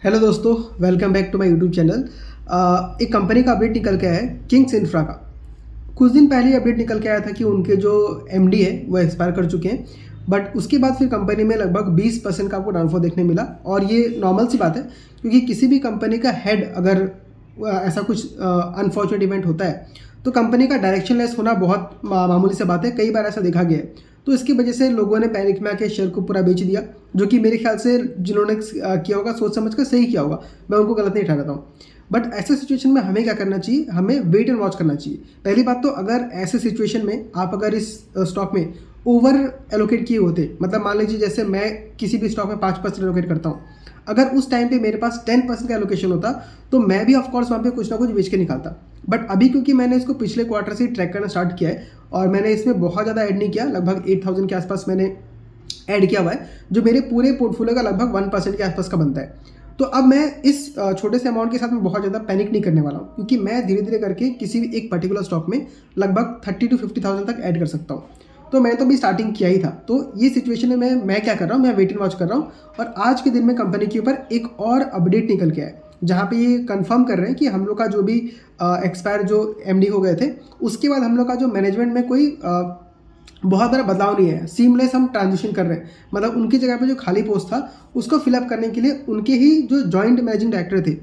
Hello दोस्तों, welcome back to my YouTube channel. एक company का अपडेट निकल के आया है किंग्स इंफ्रा का। कुछ दिन पहले अपडेट निकल के आया था कि उनके जो एमडी है वो एक्सपायर कर चुके हैं। बट उसके बाद फिर कंपनी में लगभग 20% का आपको डाउनफॉल देखने मिला। और ये नॉर्मल सी बात है, क्योंकि किसी भी कंपनी का हेड अगर ऐसा कुछ अनफॉर्चुनेट इवेंट होता है तो कंपनी का डायरेक्शन लेस होना बहुत मामूली सी बात है। कई बार ऐसा देखा गया है। तो इसकी वजह से लोगों ने पैनिक में आके शेयर को पूरा बेच दिया, जो कि मेरे ख्याल से जिन्होंने किया होगा सोच समझ कर सही किया होगा। मैं उनको गलत नहीं ठहराता हूँ। बट ऐसे सिचुएशन में हमें क्या करना चाहिए? हमें वेट एंड वॉच करना चाहिए। पहली बात तो, अगर ऐसे सिचुएशन में आप अगर इस स्टॉक में ओवर एलोकेट किए होते, मतलब मान लीजिए जैसे मैं किसी भी स्टॉक में 5% एलोकेट करता हूँ, अगर उस टाइम पे मेरे पास 10% का एलोकेशन होता तो मैं भी ऑफकोर्स वहाँ पे कुछ ना कुछ बेच के निकालता। बट अभी क्योंकि मैंने इसको पिछले क्वार्टर से ट्रैक करना स्टार्ट किया है और मैंने इसमें बहुत ज़्यादा ऐड नहीं किया, लगभग 8000 के आसपास मैंने ऐड किया हुआ है, जो मेरे पूरे पोर्टफोलियो का लगभग 1% के आसपास का बनता है। तो अब मैं इस छोटे से अमाउंट के साथ में बहुत ज़्यादा पैनिक नहीं करने वाला हूँ, क्योंकि मैं धीरे धीरे करके किसी भी एक पर्टिकुलर स्टॉक में लगभग 30 to 50,000 तक ऐड कर सकता हूँ। तो मैंने तो अभी स्टार्टिंग किया ही था। तो ये सिचुएशन में मैं क्या कर रहा हूँ, मैं वेट एंड वॉच कर रहा हूँ। और आज के दिन में कंपनी के ऊपर एक और अपडेट निकल के आया है, जहाँ पे ये कंफर्म कर रहे हैं कि हम लोग का जो भी एक्सपायर जो एमडी हो गए थे, उसके बाद हम लोग का जो मैनेजमेंट में कोई बहुत बड़ा बदलाव नहीं है। सीमलेस हम ट्रांजिशन कर रहे हैं। मतलब उनकी जगह पे जो खाली पोस्ट था उसको फिलअप करने के लिए उनके ही जो जॉइंट मैनेजिंग डायरेक्टर थे,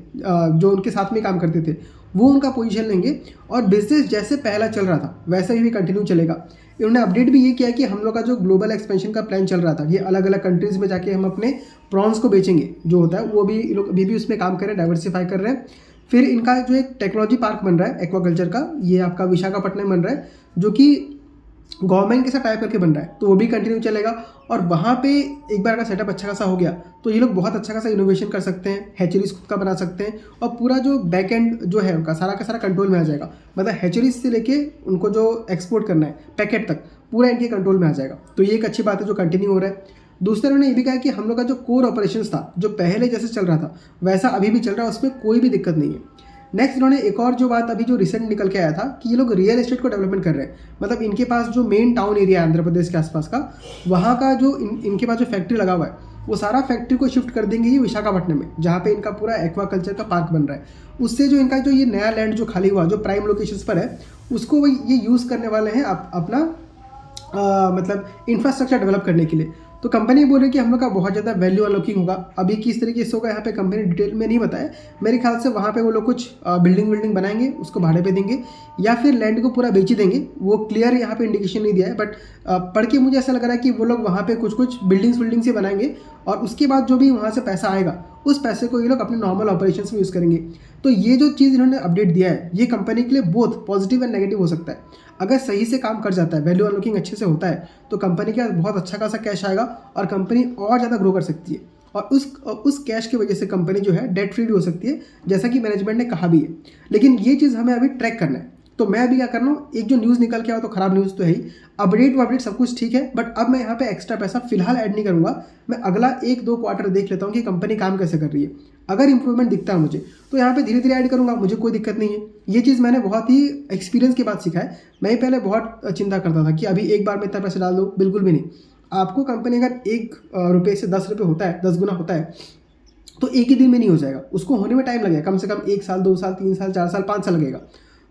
जो उनके साथ में काम करते थे, वो उनका पोजीशन लेंगे और बिजनेस जैसे पहला चल रहा था वैसे ही कंटिन्यू चलेगा। इन्होंने अपडेट भी ये किया कि हम लोग का जो ग्लोबल एक्सपेंशन का प्लान चल रहा था, ये अलग अलग कंट्रीज़ में जाके हम अपने प्रॉन्स को बेचेंगे जो होता है, वो भी लोग अभी भी उसमें काम कर रहे हैं, डाइवर्सिफाई कर रहे हैं। फिर इनका जो एक टेक्नोलॉजी पार्क बन रहा है एक्वाकल्चर का, ये आपका विशाखापट्टनम बन रहा है, जो कि गवर्नमेंट के साथ टाइप करके बन रहा है, तो वो भी कंटिन्यू चलेगा। और वहाँ पे एक बार का सेटअप अच्छा खासा हो गया तो ये लोग बहुत अच्छा खासा इनोवेशन कर सकते हैं, हैचरीज खुद का बना सकते हैं, और पूरा जो बैक एंड जो है उनका सारा का सारा कंट्रोल में आ जाएगा। मतलब हैचरीज से लेके उनको जो एक्सपोर्ट करना है पैकेट तक, पूरा इनके कंट्रोल में आ जाएगा। तो ये एक अच्छी बात है जो कंटिन्यू हो रहा है। दूसरा, उन्होंने ये भी कहा कि हम लोग का जो कोर ऑपरेशंस था, जो पहले जैसे चल रहा था वैसा अभी भी चल रहा है, उसमें कोई भी दिक्कत नहीं है। नेक्स्ट, इन्होंने एक और जो बात अभी जो रिसेंट निकल के आया था कि ये लोग रियल एस्टेट को डेवलपमेंट कर रहे हैं। मतलब इनके पास जो मेन टाउन एरिया है आंध्र प्रदेश के आसपास का, वहाँ का जो इनके पास जो फैक्ट्री लगा हुआ है, वो सारा फैक्ट्री को शिफ्ट कर देंगे ये विशाखापट्टनम में, जहाँ पे इनका पूरा एक्वाकल्चर का पार्क बन रहा है। उससे जो इनका जो ये नया लैंड जो खाली हुआ जो प्राइम लोकेशंस पर है, उसको वो ये यूज़ करने वाले हैं अपना मतलब इंफ्रास्ट्रक्चर डेवलप करने के लिए। तो कंपनी बोल रही है कि हम लोग का बहुत ज़्यादा वैल्यू अनलॉकिंग होगा। अभी किस तरीके से होगा यहाँ पे कंपनी डिटेल में नहीं बताया। मेरे ख्याल से वहाँ पे वो लोग कुछ बिल्डिंग बनाएंगे, उसको भाड़े पे देंगे, या फिर लैंड को पूरा बेच ही देंगे। वो क्लियर यहाँ पे इंडिकेशन नहीं दिया है, बट पढ़ के मुझे ऐसा लग रहा है कि वो लोग वहाँ पे कुछ बिल्डिंग्स से बनाएंगे, और उसके बाद जो भी वहाँ से पैसा आएगा उस पैसे को ये लोग अपने नॉर्मल ऑपरेशंस में यूज़ करेंगे। तो ये जो चीज़ इन्होंने अपडेट दिया है, ये कंपनी के लिए बोथ पॉजिटिव एंड नेगेटिव हो सकता है। अगर सही से काम कर जाता है, वैल्यू अनलॉकिंग अच्छे से होता है, तो कंपनी के पास बहुत अच्छा खासा कैश आएगा और कंपनी और ज़्यादा ग्रो कर सकती है। और उस कैश की वजह से कंपनी जो है डेट फ्री भी हो सकती है, जैसा कि मैनेजमेंट ने कहा भी है। लेकिन ये चीज़ हमें अभी ट्रैक करना है। तो मैं अभी क्या कर रहा हूँ, एक जो न्यूज़ निकल के आओ तो खराब न्यूज़ तो है ही, अपडेट सब कुछ ठीक है, बट अब मैं यहाँ पे एक्स्ट्रा पैसा फिलहाल ऐड नहीं करूँगा। मैं अगला 1-2 क्वार्टर देख लेता हूँ कि कंपनी काम कैसे कर रही है। अगर इंप्रूवमेंट दिखता है मुझे, तो यहाँ पे धीरे धीरे ऐड करूँगा, मुझे कोई दिक्कत नहीं है। ये चीज़ मैंने बहुत ही एक्सपीरियंस के बाद सीखा है। मैं पहले बहुत चिंता करता था कि अभी एक बार में इतना पैसा डाल दो, बिल्कुल भी नहीं। आपको कंपनी अगर 1 रुपये से 10 रुपये होता है, 10 गुना होता है, तो एक ही दिन में नहीं हो जाएगा, उसको होने में टाइम लगेगा, कम से कम 1 साल, 2 साल, 3 साल, 4 साल, 5 साल लगेगा।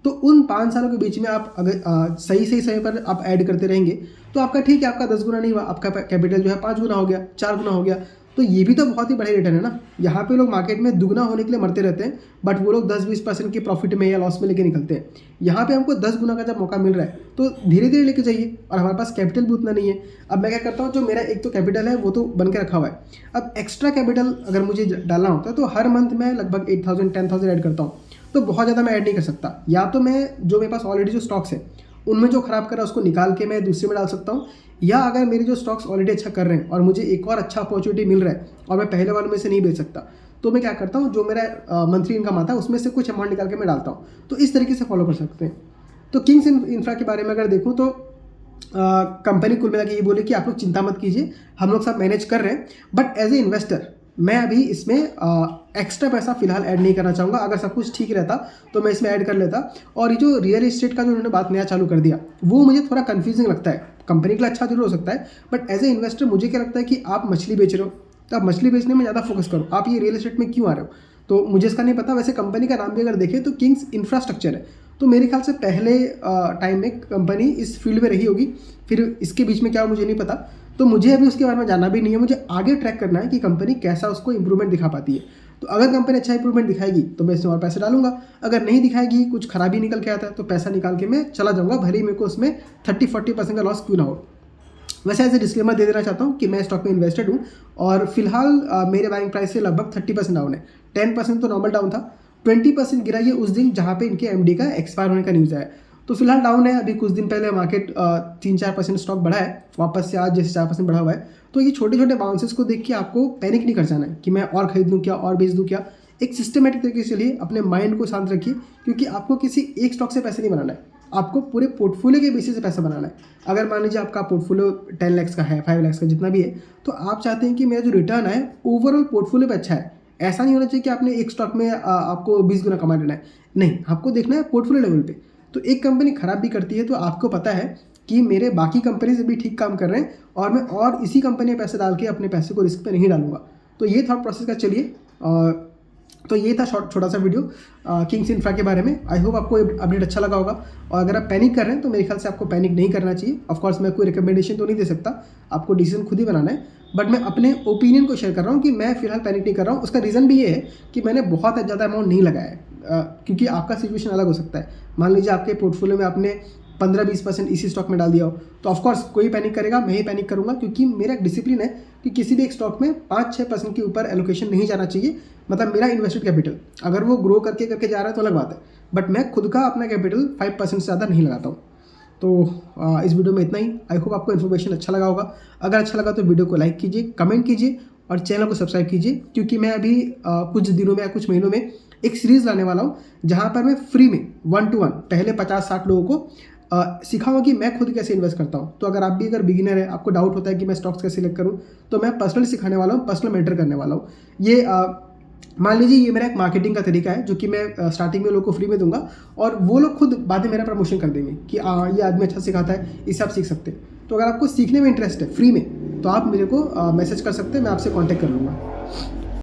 तो उन 5 सालों के बीच में आप अगर सही समय पर आप ऐड करते रहेंगे, तो आपका ठीक है, आपका 10 गुना नहीं हुआ, आपका कैपिटल जो है 5 गुना हो गया, 4 गुना हो गया। तो ये भी तो बहुत ही बड़े रिटर्न है ना। यहाँ पे लोग मार्केट में दुगना होने के लिए मरते रहते हैं, बट वो लोग 10-20% के प्रॉफिट में या लॉस में लेके निकलते हैं। यहाँ पे हमको 10 गुना का जब मौका मिल रहा है, तो धीरे धीरे लेके जाइए। और हमारे पास कैपिटल भी उतना नहीं है। अब मैं क्या करता हूँ, जो मेरा एक तो कैपिटल है वो तो बन के रखा हुआ है। अब एक्स्ट्रा कैपिटल अगर मुझे डालना होता है, तो हर मंथ मैं लगभग 8,000-10,000 ऐड करता हूँ। तो बहुत ज़्यादा मैं ऐड नहीं कर सकता। या तो मैं जो मेरे पास ऑलरेडी जो स्टॉक्स है उनमें जो खराब कर रहा है उसको निकाल के मैं दूसरे में डाल सकता हूँ, या अगर मेरे जो स्टॉक्स ऑलरेडी अच्छा कर रहे हैं और मुझे एक और अच्छा अपॉर्चुनिटी मिल रहा है और मैं पहले वाले में से नहीं बेच सकता, तो मैं क्या करता हूँ, जो मेरा मंथली इनकम आता है उसमें से कुछ अमाउंट निकाल के मैं डालता हूँ। तो इस तरीके से फॉलो कर सकते हैं। तो किंग्स इंफ्रा के बारे में अगर देखूँ तो कंपनी कुल मिला के ये बोले कि आप लोग चिंता मत कीजिए, हम लोग सब मैनेज कर रहे हैं, बट एज ए इन्वेस्टर मैं अभी इसमें एक्स्ट्रा पैसा फिलहाल ऐड नहीं करना चाहूँगा। अगर सब कुछ ठीक रहता तो मैं इसमें ऐड कर लेता। और ये जो रियल एस्टेट का जो उन्होंने बात नया चालू कर दिया, वो मुझे थोड़ा कन्फ्यूजिंग लगता है। कंपनी के लिए अच्छा जरूर हो सकता है, बट एज ए इन्वेस्टर मुझे क्या लगता है कि आप मछली बेच रहे हो, तो आप मछली बेचने में ज़्यादा फोकस करो। आप ये रियल एस्टेट में क्यों आ रहे हो? तो मुझे इसका नहीं पता। वैसे कंपनी का नाम भी अगर देखें तो किंग्स इंफ्रास्ट्रक्चर है। तो मेरे ख्याल से पहले टाइम में कंपनी इस फील्ड में रही होगी, फिर इसके बीच में क्या मुझे नहीं पता। तो मुझे अभी उसके बारे में जानना भी नहीं है, मुझे आगे ट्रैक करना है कि कंपनी कैसा उसको इंप्रूवमेंट दिखा पाती है। तो अगर कंपनी अच्छा इंप्रूवमेंट दिखाएगी तो मैं इसमें और पैसे डालूंगा, अगर नहीं दिखाएगी, कुछ खराबी निकल के आता है, तो पैसा निकाल के मैं चला जाऊँगा, भले ही मेरे को उसमें 30-40% का लॉस क्यों ना हो। वैसे एज ए डिस्क्लेमर दे देना चाहता हूँ कि मैं स्टॉक में इन्वेस्टेड हूँ और फिलहाल मेरे बाइंग प्राइस से लगभग 30% डाउन है। 10% तो नॉर्मल डाउन था, 20% गिरा ये उस दिन जहाँ पे इनके एमडी का एक्सपायर होने का न्यूज़ आया। तो फिलहाल डाउन है। अभी कुछ दिन पहले मार्केट 3-4% स्टॉक बढ़ा है, वापस से आज जैसे 4% बढ़ा हुआ है। तो ये छोटे छोटे बाउंसेस को देख के आपको पैनिक नहीं कर जाना है कि मैं और खरीद लूँ क्या, और बेच दूँ क्या। एक सिस्टमेटिक तरीके से चलिए, अपने माइंड को शांत रखिए, क्योंकि आपको किसी एक स्टॉक से पैसे नहीं बनाना है, आपको पूरे पोर्टफोलियो के बेसिस से पैसा बनाना है। अगर मान लीजिए आपका पोर्टफोलियो 10 लाख का है, 5 लाख का, जितना भी है, तो आप चाहते हैं कि मेरा जो रिटर्न है ओवरऑल पोर्टफोलियो पे अच्छा है। ऐसा नहीं होना चाहिए कि आपने एक स्टॉक में आपको 20 गुना कमा लेना है। नहीं, आपको देखना है पोर्टफोलियो लेवल पे। तो एक कंपनी खराब भी करती है तो आपको पता है कि मेरे बाकी कंपनी से भी ठीक काम कर रहे हैं और मैं और इसी कंपनी में पैसे डाल के अपने पैसे को रिस्क पे नहीं डालूंगा। तो ये थॉट प्रोसेस का चलिए। तो ये था छोटा सा वीडियो किंग्स इंफ्रा के बारे में। आई होप आपको अपडेट अच्छा लगा होगा। और अगर आप पैनिक कर रहे हैं तो मेरे ख्याल से आपको पैनिक नहीं करना चाहिए। ऑफकोर्स मैं कोई रिकमेंडेशन तो नहीं दे सकता, आपको डिसीजन खुद ही बनाना है, बट मैं अपने ओपिनियन को शेयर कर रहा हूँ कि मैं फिलहाल पैनिक नहीं कर रहा हूँ। उसका रीज़न भी ये है कि मैंने बहुत ज़्यादा अमाउंट नहीं लगाया है, क्योंकि आपका सिचुएशन अलग हो सकता है। मान लीजिए आपके पोर्टफोलियो में आपने 15-20% इसी स्टॉक में डाल दिया हो, तो ऑफकोर्स कोई पैनिक करेगा, मैं ही पैनिक करूंगा, क्योंकि मेरा एक डिसिप्लिन है कि किसी भी एक स्टॉक में 5-6% के ऊपर एलोकेशन नहीं जाना चाहिए। मतलब मेरा इन्वेस्टेड कैपिटल अगर वो ग्रो करके जा रहा है तो अलग बात है, बट मैं खुद का अपना कैपिटल 5% से ज़्यादा नहीं लगाता हूँ। तो इस वीडियो में इतना ही। आई होप आपको इन्फॉर्मेशन अच्छा लगा होगा। अगर अच्छा लगा तो वीडियो को लाइक कीजिए, कमेंट कीजिए और चैनल को सब्सक्राइब कीजिए, क्योंकि मैं अभी कुछ दिनों में या कुछ महीनों में एक सीरीज़ लाने वाला हूँ जहाँ पर मैं फ्री में 1-to-1 पहले 50-60 लोगों को सिखाऊंगा कि मैं खुद कैसे इन्वेस्ट करता हूँ। तो अगर बिगिनर है, आपको डाउट होता है कि मैं स्टॉक्स कैसे सिलेक्ट करूँ, तो मैं पर्सनली सिखाने वाला हूँ, पर्सनल मेंटर करने वाला हूँ। ये मान लीजिए ये मेरा एक मार्केटिंग का तरीका है जो कि मैं स्टार्टिंग में लोगों को फ्री में दूंगा और वो लोग खुद बाद में मेरा प्रमोशन कर देंगे कि ये आदमी अच्छा सिखाता है, इससे आप सीख सकते हैं। तो अगर आपको सीखने में इंटरेस्ट है फ्री में, तो आप मेरे को मैसेज कर सकते हैं, मैं आपसे कॉन्टैक्ट कर लूँगा।